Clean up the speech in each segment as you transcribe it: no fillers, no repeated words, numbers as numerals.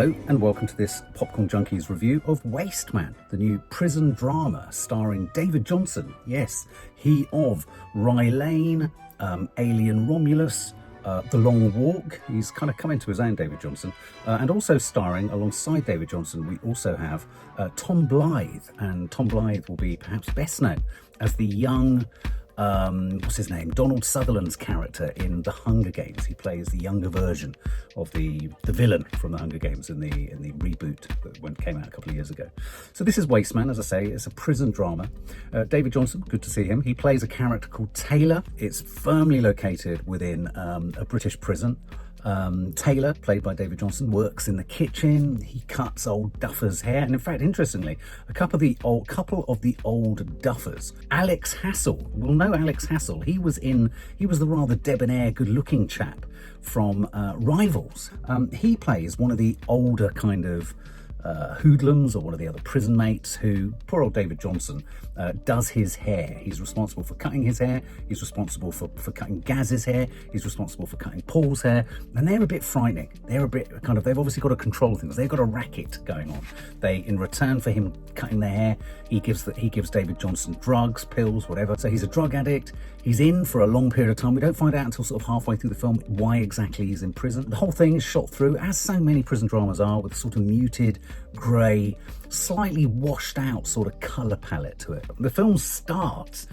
Hello and welcome to this Popcorn Junkies review of Wasteman, the new prison drama starring David Jonsson. Yes, he of Rye Lane, Alien Romulus, The Long Walk. He's kind of come into his own, David Jonsson. And also starring alongside David Jonsson, we also have Tom Blyth. And Tom Blyth will be perhaps best known as the young, what's his name? Donald Sutherland's character in The Hunger Games. He plays the younger version of the villain from The Hunger Games in the reboot that came out a couple of years ago. So this is Wasteman, as I say. It's a prison drama. David Jonsson, good to see him. He plays a character called Taylor. It's firmly located within a British prison. Taylor, played by David Jonsson, works in the kitchen. He cuts old Duffer's hair, and in fact, interestingly, a couple of the old Duffers. Alex Hassel, we'll know Alex Hassel. He was the rather debonair, good-looking chap from Rivals. He plays one of the older kind of hoodlums, or one of the other prison mates, who, poor old David Jonsson, does his hair. He's responsible for cutting his hair, he's responsible for cutting Gaz's hair, he's responsible for cutting Paul's hair, and they're a bit frightening. They're a bit kind of, they've obviously got to control things. They've got a racket going on. In return for him cutting their hair, he gives David Jonsson drugs, pills, whatever. So he's a drug addict. He's in for a long period of time. We don't find out until sort of halfway through the film why exactly he's in prison. The whole thing is shot through, as so many prison dramas are, with a sort of muted, grey, slightly washed out sort of colour palette to it. The film starts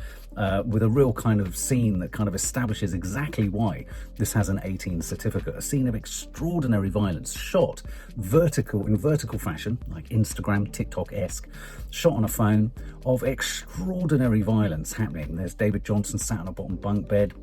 with a real kind of scene that kind of establishes exactly why this has an 18 certificate. A scene of extraordinary violence, shot in vertical fashion, like Instagram, TikTok-esque, shot on a phone, of extraordinary violence happening. There's David Jonsson sat on a bottom bunk bed.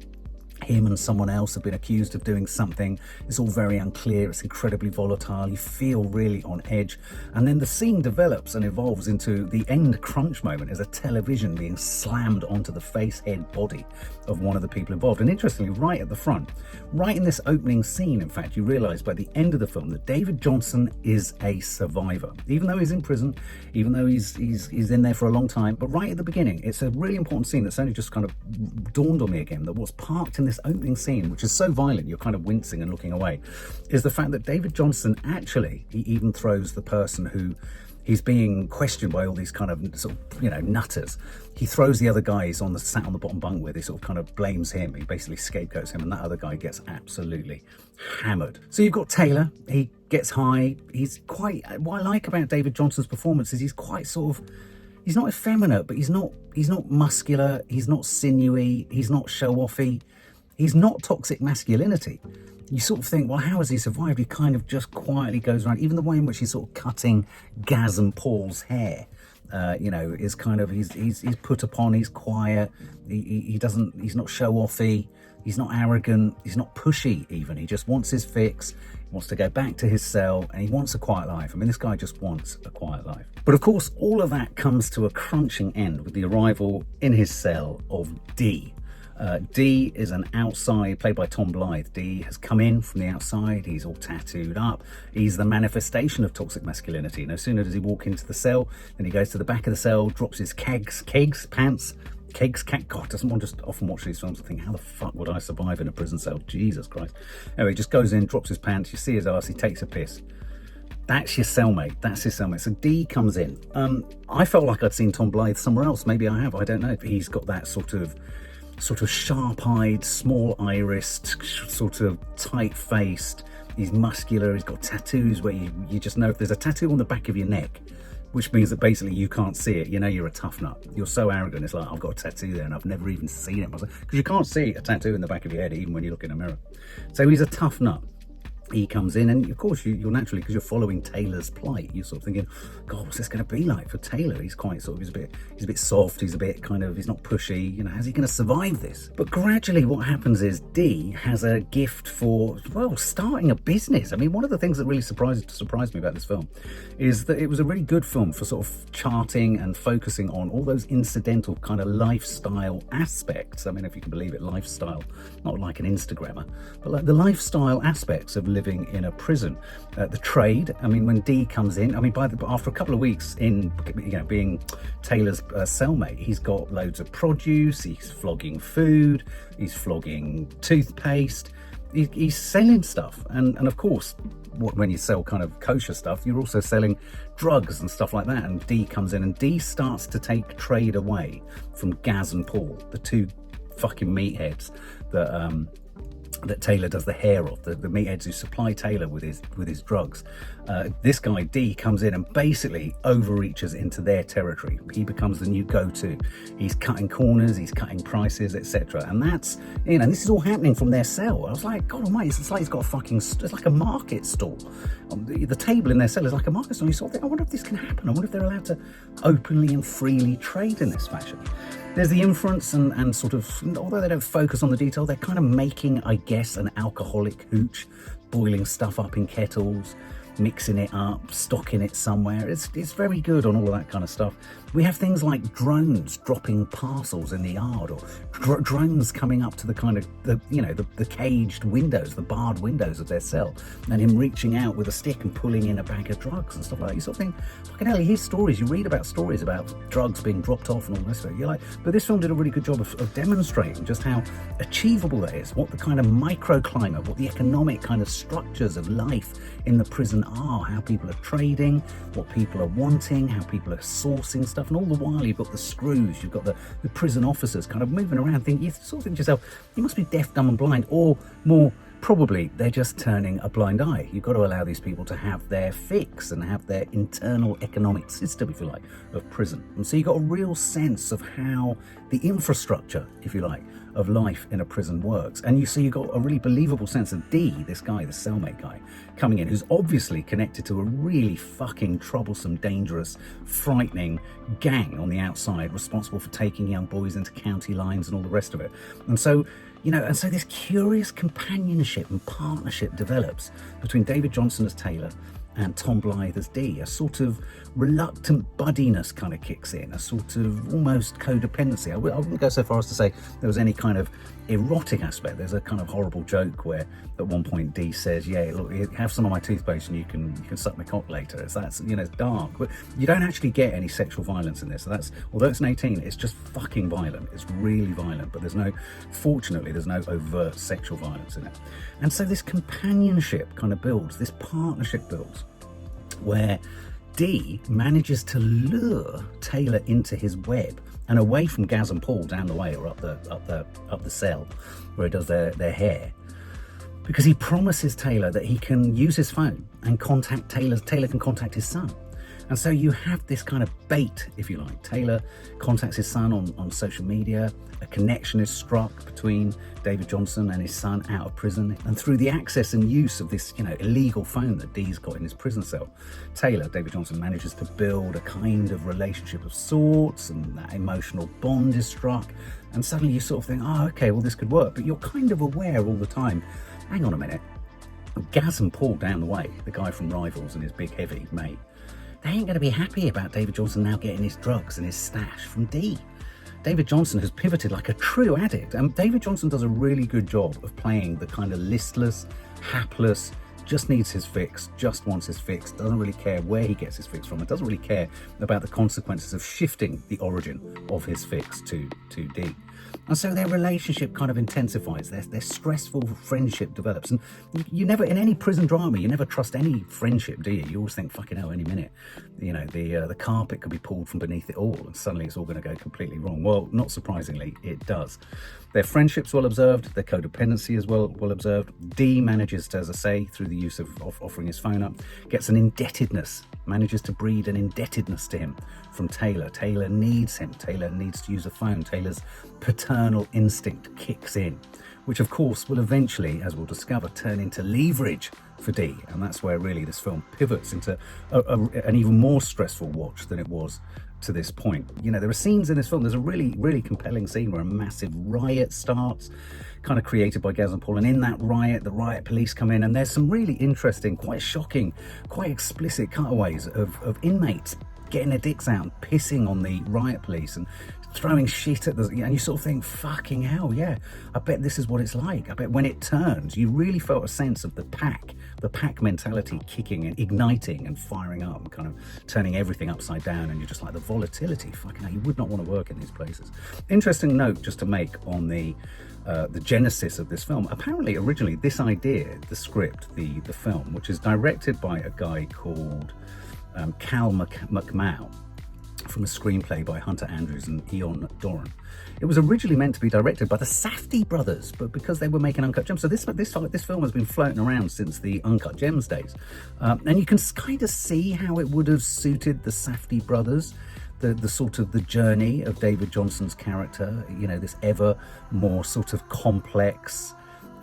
Him and someone else have been accused of doing something. It's all very unclear. It's incredibly volatile. You feel really on edge. And then the scene develops and evolves into the end crunch moment as a television being slammed onto the face, head, body of one of the people involved. And interestingly, right at the front, right in this opening scene, in fact, you realise by the end of the film that David Jonsson is a survivor. Even though he's in prison, even though he's in there for a long time, but right at the beginning, it's a really important scene that's only just kind of dawned on me again, that what's parked in this opening scene, which is so violent you're kind of wincing and looking away, is the fact that David Jonsson actually, he even throws the person who he's being questioned by all these kind of sort of, nutters. He throws the other guy he's sat on the bottom bunk with. He sort of kind of blames him. He basically scapegoats him, and that other guy gets absolutely hammered. So you've got Taylor. He gets high. He's quite, what I like about David Jonsson's performance is he's quite sort of, he's not effeminate, but he's not muscular. He's not sinewy. He's not show-offy. He's not toxic masculinity. You sort of think, well, how has he survived? He kind of just quietly goes around. Even the way in which he's sort of cutting Gaz and Paul's hair, is kind of, he's put upon, he's quiet, he's not show-offy, he's not arrogant, he's not pushy even. He just wants his fix, he wants to go back to his cell, and he wants a quiet life. I mean, this guy just wants a quiet life. But of course, all of that comes to a crunching end with the arrival in his cell of D. D is an outside, played by Tom Blyth. D has come in from the outside. He's all tattooed up. He's the manifestation of toxic masculinity. No sooner does he walk into the cell, then he goes to the back of the cell, drops his pants. God, doesn't one just often watch these films and think, how the fuck would I survive in a prison cell? Jesus Christ. Anyway, he just goes in, drops his pants, you see his ass, he takes a piss. That's your cellmate. That's his cellmate. So D comes in. I felt like I'd seen Tom Blyth somewhere else. Maybe I have. I don't know. He's got that sort of sharp-eyed, small-irised, sort of tight-faced. He's muscular. He's got tattoos where you just know if there's a tattoo on the back of your neck, which means that basically you can't see it. You know you're a tough nut. You're so arrogant. It's like, I've got a tattoo there and I've never even seen it. Because you can't see a tattoo in the back of your head even when you look in a mirror. So he's a tough nut. He comes in, and of course you're naturally, because you're following Taylor's plight, you're sort of thinking, God, what's this going to be like for Taylor? He's quite sort of, he's a bit soft, he's a bit kind of, he's not pushy, how's he going to survive this? But gradually what happens is D has a gift for, well, starting a business. I mean, one of the things that really surprised me about this film is that it was a really good film for sort of charting and focusing on all those incidental kind of lifestyle aspects. I mean, if you can believe it, lifestyle, not like an Instagrammer, but like the lifestyle aspects of living in a prison. The trade, I mean, when D comes in, I mean, after a couple of weeks in, being Taylor's cellmate, he's got loads of produce, he's flogging food, he's flogging toothpaste, he's selling stuff, and of course, when you sell kind of kosher stuff, you're also selling drugs and stuff like that. And Dee comes in, and Dee starts to take trade away from Gaz and Paul, the two fucking meatheads that Taylor does the hair of, the meatheads who supply Taylor with his drugs. This guy Dee comes in and basically overreaches into their territory. He becomes the new go-to. He's cutting corners, he's cutting prices, etc. And that's, you know, and this is all happening from their cell. I was like, God almighty, it's like he's got a fucking, it's like a market stall. The table in their cell is like a market stall. You sort of think, I wonder if this can happen. I wonder if they're allowed to openly and freely trade in this fashion. There's the inference and sort of, although they don't focus on the detail, they're kind of making, I guess, an alcoholic hooch, boiling stuff up in kettles, mixing it up, stocking it somewhere. It's very good on all of that kind of stuff. We have things like drones dropping parcels in the yard, or drones coming up to the kind of, the caged windows, the barred windows of their cell, and him reaching out with a stick and pulling in a bag of drugs and stuff like that. You sort of think, fucking hell, here's stories. You read about stories about drugs being dropped off and all this stuff. You're like, but this film did a really good job of demonstrating just how achievable that is, what the kind of microclimate, what the economic kind of structures of life in the prison are, how people are trading, what people are wanting, how people are sourcing stuff. And all the while you've got the screws, you've got the prison officers kind of moving around, you sort of think to yourself, you must be deaf, dumb and blind, or more probably they're just turning a blind eye. You've got to allow these people to have their fix and have their internal economic system, if you like, of prison. And so you've got a real sense of how the infrastructure, if you like, of life in a prison works. And you've got a really believable sense of Dee, this guy, the cellmate guy, coming in, who's obviously connected to a really fucking troublesome, dangerous, frightening gang on the outside, responsible for taking young boys into county lines and all the rest of it. And so, so this curious companionship and partnership develops between David Jonsson as Taylor and Tom Blyth as Dee. A sort of reluctant buddiness kind of kicks in, a sort of almost codependency. I wouldn't go so far as to say there was any kind of erotic aspect. There's a kind of horrible joke where at one point Dee says, yeah, look, have some of my toothpaste and you can suck my cock later. It's dark, but you don't actually get any sexual violence in this. So that's, although it's an 18, it's just fucking violent. It's really violent, but fortunately there's no overt sexual violence in it. And so this companionship kind of builds, this partnership builds, where Dee manages to lure Taylor into his web and away from Gaz and Paul down the way, or up the cell where he does their hair, because he promises Taylor that he can use his phone and contact Taylor can contact his son. And so you have this kind of bait, if you like. Taylor contacts his son on social media. A connection is struck between David Jonsson and his son out of prison. And through the access and use of this, illegal phone that Dee's got in his prison cell, David Jonsson manages to build a kind of relationship of sorts, and that emotional bond is struck. And suddenly you sort of think, oh, okay, well, this could work. But you're kind of aware all the time, hang on a minute, Gaz and Paul down the way, the guy from Rivals and his big heavy mate, they ain't going to be happy about David Jonsson now getting his drugs and his stash from Dee. David Jonsson has pivoted like a true addict, and David Jonsson does a really good job of playing the kind of listless, hapless, just needs his fix, just wants his fix, doesn't really care where he gets his fix from, and doesn't really care about the consequences of shifting the origin of his fix to Dee. And so their relationship kind of intensifies, their stressful friendship develops. And you never, in any prison drama, you never trust any friendship, do you? You always think, fucking hell, any minute, the carpet could be pulled from beneath it all, and suddenly it's all going to go completely wrong. Well, not surprisingly, it does. Their friendship's well observed, their codependency is well observed. Dee manages to, as I say, through the use of offering his phone up, gets an indebtedness, manages to breed an indebtedness to him from Taylor. Taylor needs him. Taylor needs to use a phone. Taylor's paternal instinct kicks in, which of course will eventually, as we'll discover, turn into leverage for Dee. And that's where really this film pivots into an even more stressful watch than it was to this point. There are scenes in this film, there's a really, really compelling scene where a massive riot starts, kind of created by Gaz and Paul, and in that riot, the riot police come in, and there's some really interesting, quite shocking, quite explicit cutaways of inmates getting their dicks out and pissing on the riot police and throwing shit at and you sort of think, fucking hell, yeah, I bet this is what it's like. I bet when it turns, you really felt a sense of the pack, the pack mentality kicking and igniting and firing up and kind of turning everything upside down, and you're just like, the volatility, fucking hell, you would not want to work in these places. Interesting note just to make on the genesis of this film. Apparently, originally, this idea, the script, the film, which is directed by a guy called Cal McMau, from a screenplay by Hunter Andrews and Eoin Doran. It was originally meant to be directed by the Safdie brothers, but because they were making Uncut Gems, so this film has been floating around since the Uncut Gems days, and you can kind of see how it would have suited the Safdie brothers. The sort of the journey of David Jonsson's character, you know, this ever more sort of complex,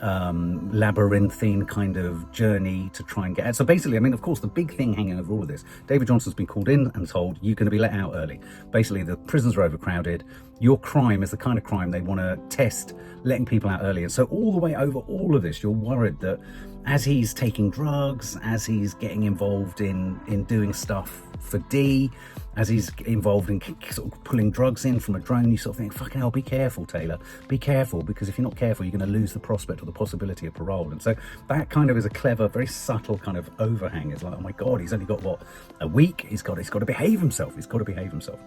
labyrinthine kind of journey to try and get out. So basically, I mean, of course, the big thing hanging over all of this, David Jonsson's been called in and told, you're going to be let out early. Basically, the prisons are overcrowded. Your crime is the kind of crime they want to test, letting people out early. And so all the way over all of this, you're worried that as he's taking drugs, as he's getting involved in doing stuff for D, as he's involved in sort of pulling drugs in from a drone, you sort of think, fucking hell, be careful, Taylor. Be careful, because if you're not careful, you're going to lose the prospect or the possibility of parole. And so that kind of is a clever, very subtle kind of overhang. It's like, oh my God, he's only got, what, a week? He's got to behave himself. He's got to behave himself.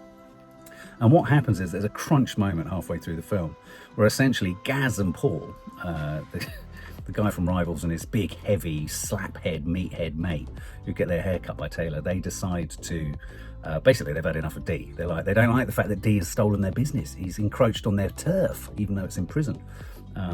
And what happens is there's a crunch moment halfway through the film where essentially Gaz and Paul, the guy from Rivals and his big, heavy, slaphead, meathead mate who get their hair cut by Taylor, they decide to, basically they've had enough of D. They don't like the fact that D has stolen their business. He's encroached on their turf, even though it's in prison.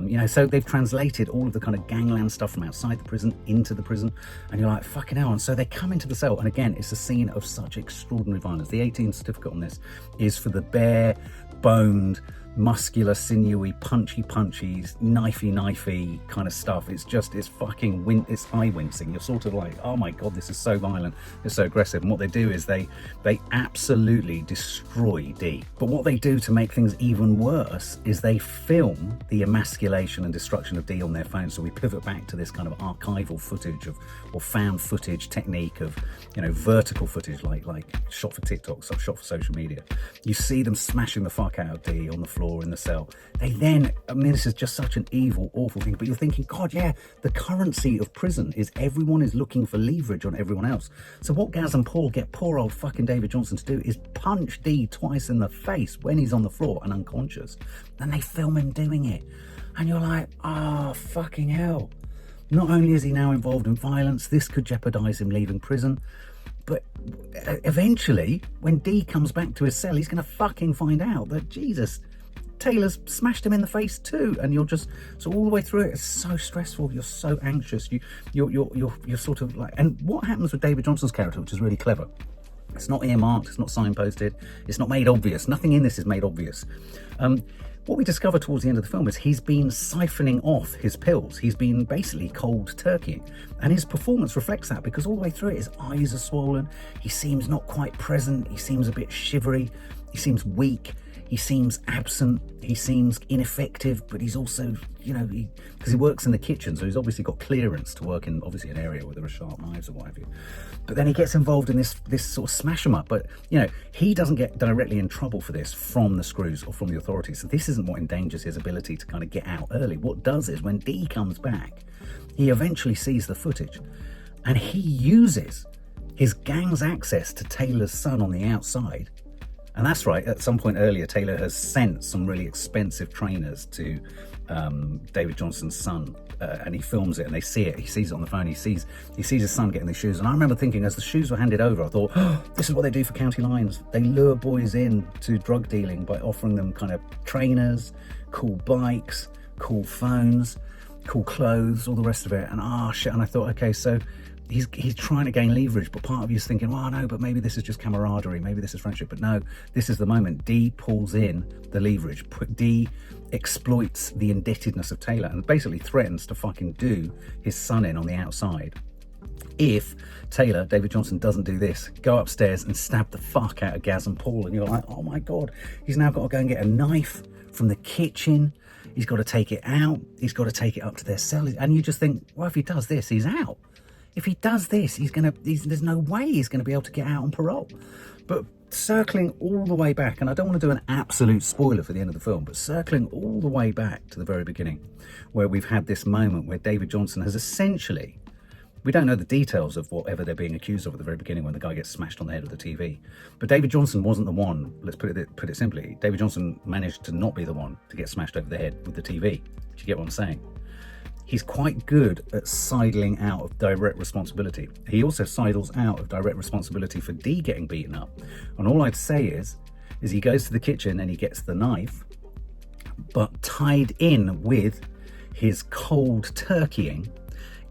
You know, so they've translated all of the kind of gangland stuff from outside the prison into the prison, and you're like, fucking hell. And so they come into the cell, and again, it's a scene of such extraordinary violence. The 18 certificate on this is for the bare, boned, muscular, sinewy, punchy, knifey kind of stuff. It's fucking it's eye-wincing. You're sort of like, oh my God, this is so violent, it's so aggressive. And what they do is they absolutely destroy D. But what they do to make things even worse is they film the emasculation and destruction of D on their phone. So we pivot back to this kind of archival footage or found footage technique of, you know, vertical footage, like shot for TikTok, shot for social media. You see them smashing the fuck out of D on the floor in the cell. They then, I mean, this is just such an evil, awful thing, but you're thinking, God, yeah, the currency of prison is everyone is looking for leverage on everyone else. So what Gaz and Paul get poor old fucking David Jonsson to do is punch D twice in the face when he's on the floor and unconscious. And they film him doing it. And you're like, oh, fucking hell. Not only is he now involved in violence, this could jeopardize him leaving prison, but eventually, when D comes back to his cell, he's going to fucking find out that, Jesus, Taylor's smashed him in the face too. And you're just, so all the way through it, it's so stressful. You're so anxious. You're sort of like, and what happens with David Jonsson's character, which is really clever, it's not earmarked, it's not signposted, it's not made obvious. Nothing in this is made obvious. What we discover towards the end of the film is he's been siphoning off his pills. He's been basically cold turkey. And his performance reflects that, because all the way through it, his eyes are swollen. He seems not quite present. He seems a bit shivery. He seems weak. He seems absent. He seems ineffective, but he's also, you know, because he works in the kitchen, so he's obviously got clearance to work in obviously an area where there are sharp knives or what have you. But then he gets involved in this sort of smash 'em up. But, you know, he doesn't get directly in trouble for this from the screws or from the authorities. So this isn't what endangers his ability to kind of get out early. What does is when D comes back, he eventually sees the footage and he uses his gang's access to Taylor's son on the outside. And that's right, at some point earlier, Taylor has sent some really expensive trainers to David Jonsson's son, and he films it and they see it. He sees it on the phone. He sees his son getting the shoes. And I remember thinking, as the shoes were handed over, I thought, oh, this is what they do for county lines. They lure boys in to drug dealing by offering them kind of trainers, cool bikes, cool phones, cool clothes, all the rest of it. And shit. And I thought, okay, so he's trying to gain leverage, but part of you is thinking, well, no, but maybe this is just camaraderie, maybe this is friendship. But no, this is the moment. D pulls in the leverage. D exploits the indebtedness of Taylor and basically threatens to fucking do his son in on the outside if Taylor, David Jonsson, doesn't do this. Go upstairs and stab the fuck out of Gaz and Paul. And you're like, oh my God, he's now got to go and get a knife from the kitchen. He's got to take it out. He's got to take it up to their cell. And you just think, well, if he does this, he's out. If he does this, there's no way he's going to be able to get out on parole. But circling all the way back, and I don't want to do an absolute spoiler for the end of the film, but circling all the way back to the very beginning, where we've had this moment where David Jonsson has essentially We don't know the details of whatever they're being accused of at the very beginning when the guy gets smashed on the head with the TV. But David Jonsson wasn't the one, let's put it simply. David Jonsson managed to not be the one to get smashed over the head with the TV. Do you get what I'm saying? He's quite good at sidling out of direct responsibility. He also sidles out of direct responsibility for Dee getting beaten up. And all I'd say is he goes to the kitchen and he gets the knife, but tied in with his cold turkeying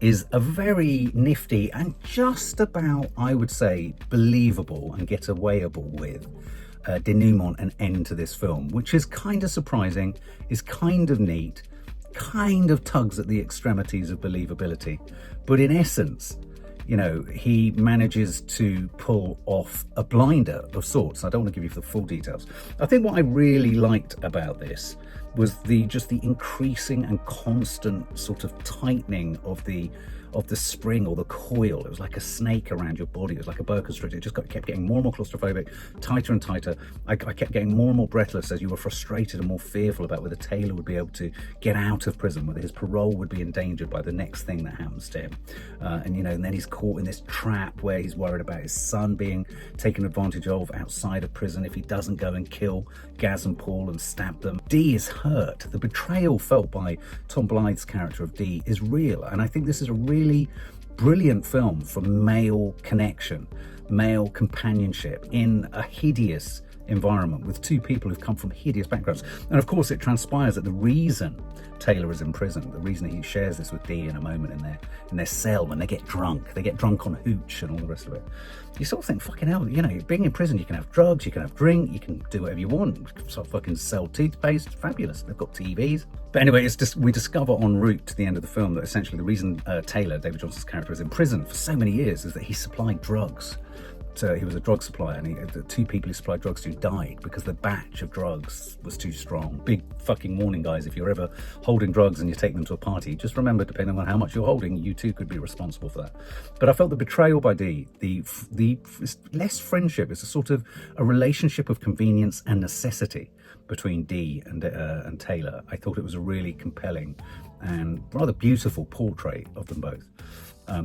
is a very nifty and just about, I would say, believable and get-awayable with denouement and end to this film, which is kind of surprising, is kind of neat, kind of tugs at the extremities of believability. But in essence, you know, he manages to pull off a blinder of sorts. I don't want to give you the full details. I think what I really liked about this was just the increasing and constant sort of tightening of the spring or the coil. It was like a snake around your body. It was like a boa constrictor. It just kept getting more and more claustrophobic, tighter and tighter. I kept getting more and more breathless as you were frustrated and more fearful about whether Taylor would be able to get out of prison, whether his parole would be endangered by the next thing that happens to him. And then he's caught in this trap where he's worried about his son being taken advantage of outside of prison if he doesn't go and kill Gaz and Paul and stab them. Dee is hurt. The betrayal felt by Tom Blyth's character of Dee is real, and I think this is a really brilliant film for male connection, male companionship in a hideous environment with two people who've come from hideous backgrounds. And of course it transpires that the reason Taylor is in prison, the reason he shares this with Dee in a moment in their cell when they get drunk on hooch and all the rest of it. You sort of think, fucking hell, you know, being in prison, you can have drugs, you can have drink, you can do whatever you want. You can sort of fucking sell toothpaste, fabulous. They've got TVs. But anyway, we discover en route to the end of the film that essentially the reason Taylor, David Jonsson's character, is in prison for so many years is that he supplied drugs. So he was a drug supplier, and the two people he supplied drugs to died because the batch of drugs was too strong. Big fucking warning, guys, if you're ever holding drugs and you take them to a party, just remember, depending on how much you're holding, you too could be responsible for that. But I felt the betrayal by Dee, the less friendship, it's a sort of a relationship of convenience and necessity between Dee and Taylor. I thought it was a really compelling and rather beautiful portrait of them both.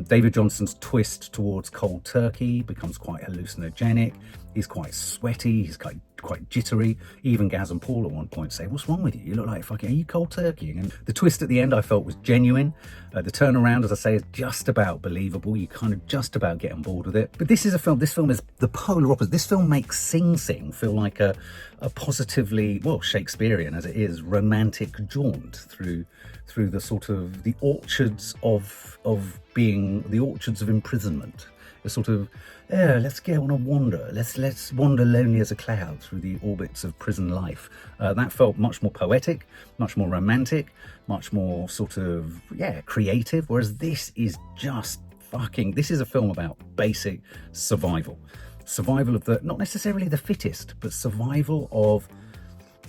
David Jonsson's twist towards cold turkey becomes quite hallucinogenic. He's quite sweaty. He's quite jittery. Even Gaz and Paul at one point say, "What's wrong with you? You look like fucking, are you cold turkey?" And the twist at the end I felt was genuine. The turnaround, as I say, is just about believable. You kind of just about get on board with it. But this is a film. This film is the polar opposite. This film makes Sing Sing feel like a positively, well, Shakespearean as it is, romantic jaunt through the sort of the orchards of being the orchards of imprisonment. A sort of, let's go on a wander. Let's wander lonely as a cloud through the orbits of prison life. That felt much more poetic, much more romantic, much more sort of, creative. Whereas this is just this is a film about basic survival. Survival of not necessarily the fittest, but survival of,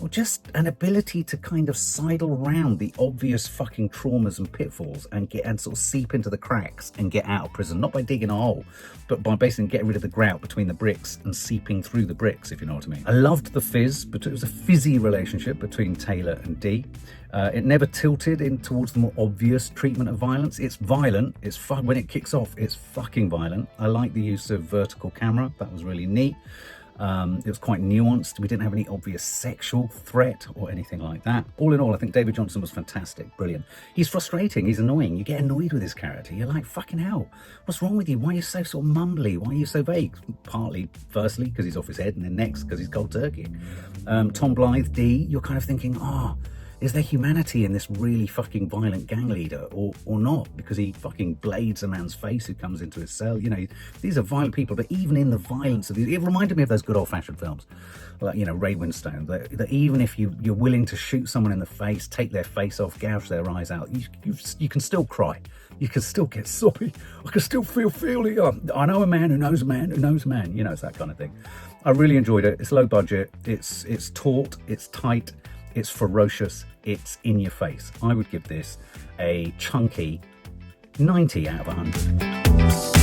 or just an ability to kind of sidle around the obvious fucking traumas and pitfalls and sort of seep into the cracks and get out of prison, not by digging a hole, but by basically getting rid of the grout between the bricks and seeping through the bricks, if you know what I mean. I loved the fizz, but it was a fizzy relationship between Taylor and Dee. It never tilted in towards the more obvious treatment of violence. It's violent. It's fun when it kicks off. It's fucking violent. I like the use of vertical camera. That was really neat. It was quite nuanced. We didn't have any obvious sexual threat or anything like that. All in all, I think David Jonsson was fantastic, brilliant. He's frustrating, he's annoying. You get annoyed with his character. You're like, fucking hell, what's wrong with you? Why are you so sort of mumbly? Why are you so vague? Partly, firstly, because he's off his head, and then next, because he's cold turkey. Tom Blyth, Dee, you're kind of thinking, is there humanity in this really fucking violent gang leader or not? Because he fucking blades a man's face who comes into his cell. You know, these are violent people, but even in the violence of these, it reminded me of those good old-fashioned films, like, you know, Ray Winstone, that even if you're willing to shoot someone in the face, take their face off, gouge their eyes out, you can still cry. You can still get soppy. I can still feel feeling. I know a man who knows a man who knows a man. You know, it's that kind of thing. I really enjoyed it. It's low budget. It's taut. It's tight. It's ferocious. It's in your face. I would give this a chunky 90 out of 100.